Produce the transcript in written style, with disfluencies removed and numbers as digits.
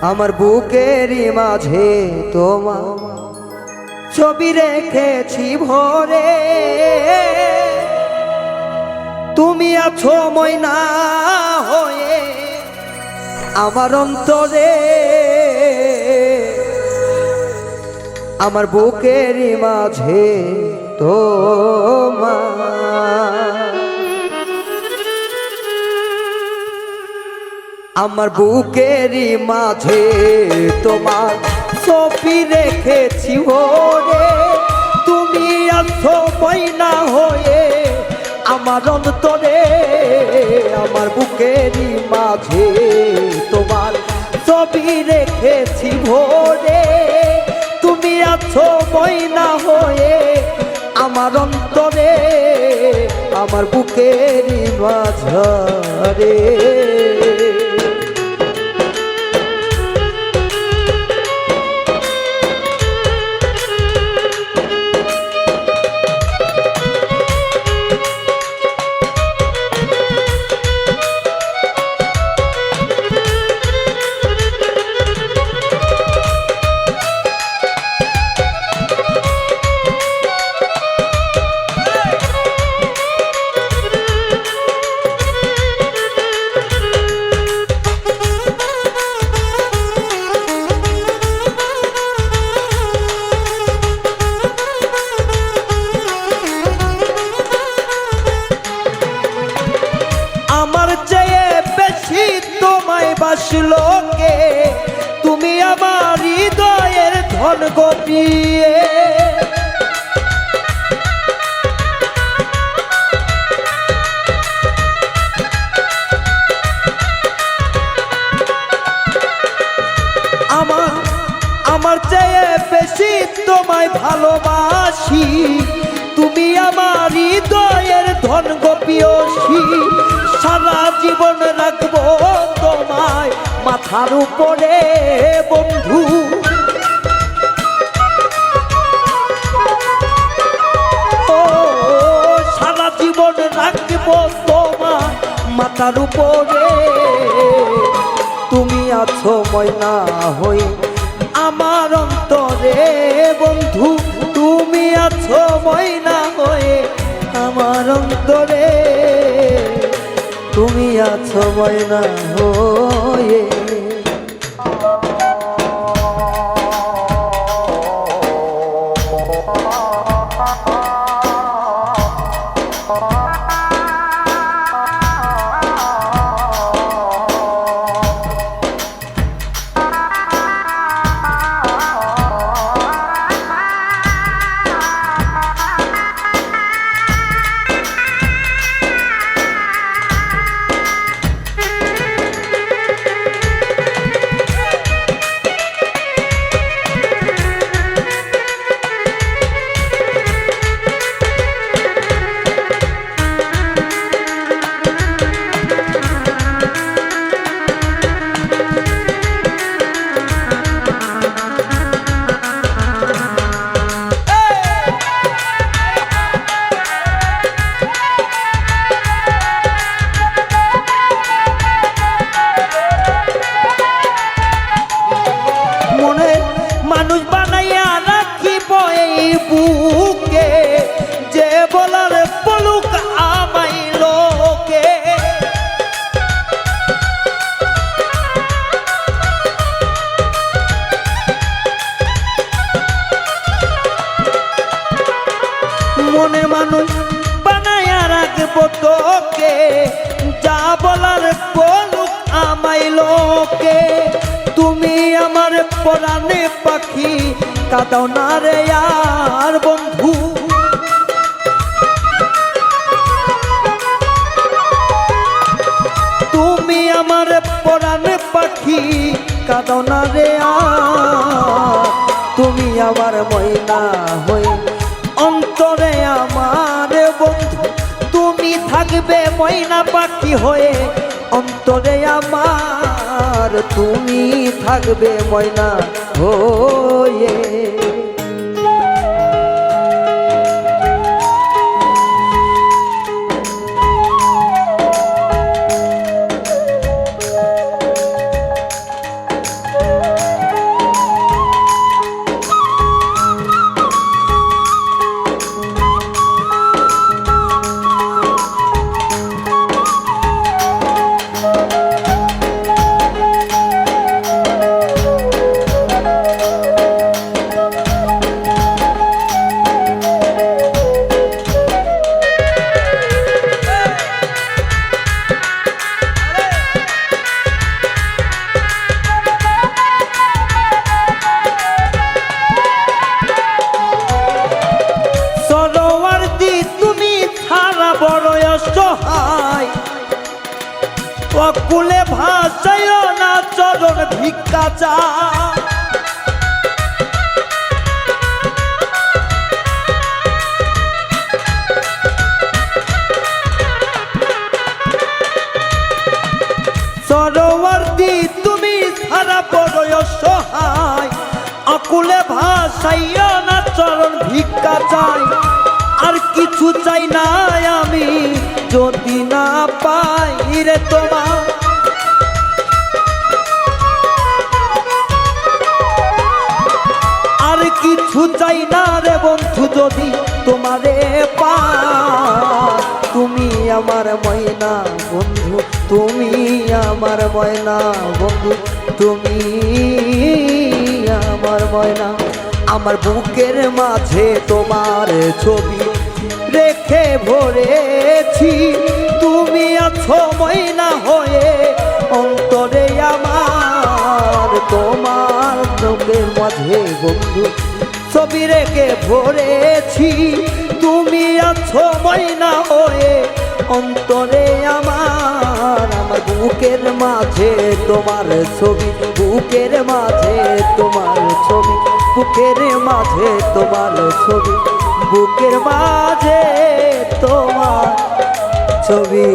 আমার বুকেরই মাঝে তোমার ছবি রেখেছি ভরে, তুমি আছো ময়না হয়ে আমার অন্তরে। আমার বুকেরই মাঝে তোমার, আমার বুকেরই মাঝে তোমার ছবি রেখেছি ওরে, তুমি আছো ময়না হয়ে আমার অন্তরে। আমার বুকেরই মাঝে তোমার ছবি রেখেছি ভরে, তুমি আছো ময়না হয়ে আমার অন্তরে। আমার বুকেরই মাঝে বাসলো কে, তুমি আমার হৃদয়ের ধন গপিয়ে। আমার চেয়ে বেশি তোমায় ভালোবাসি, তুমি আমার হৃদয়ের ধন গোপিয়সী। সারা জীবন রাখবো তোমায় মাথার উপরে বন্ধু, ও সারা জীবন রাখবো তোমায় মাথার উপরে। তুমি আছো ময়না হয়ে আমার অন্তরে বন্ধু, তুমি আছো ময়না হয়ে আমার অন্তরে। তুমি আছো ময়না হয়ে বুকে যে বলার পলুক আমাই লোকে। মনে মানুষ বানায়া রাখবো তোকে, যা বলার পলুক আমাই লোকে। তুমি আমার পরাণে পাখি, কাঁদাও না রে আর বন্ধু। তুমি আমার পরাণে পাখি, কাঁদাও না রে আর। তুমি আমার ময়না হয়ে অন্তরে আমার বন্ধু, তুমি থাকবে ময়না পাখি হয়ে অন্তরে আমার। তুমি থাকবে ময়না হয়ে। ভিক্ষা চায়। সরোয়ার্দী তুমি সারা বড় অসহায়, আকুলে ভাসাইয়া না চরণ ভিক্ষা চাই। আর কিছু চাই না আমি যদি না পাই রে তোমার, আর কিছু চাই না রে বন্ধু যদি তোমারে পাই। তুমি আমার ময়না বন্ধু, তুমি আমার ময়না বন্ধু, তুমি আমার ময়না। আমার বুকের মাঝে তোমার ছবি রেখে ভরেছি, তুমি আছো ময়না হয়ে অন্তরে আমার। তোমার বুকের মাঝে বন্ধু ছবি রেখে ভরেছি, তুমি আছো ময়না হয়ে অন্তরে আমার। আমার বুকের মাঝে তোমার ছবি, বুকের মাঝে তোমার ছবি, বুকের মাঝে তোমার ছবি, বুকের মাঝে তোমার ছবি।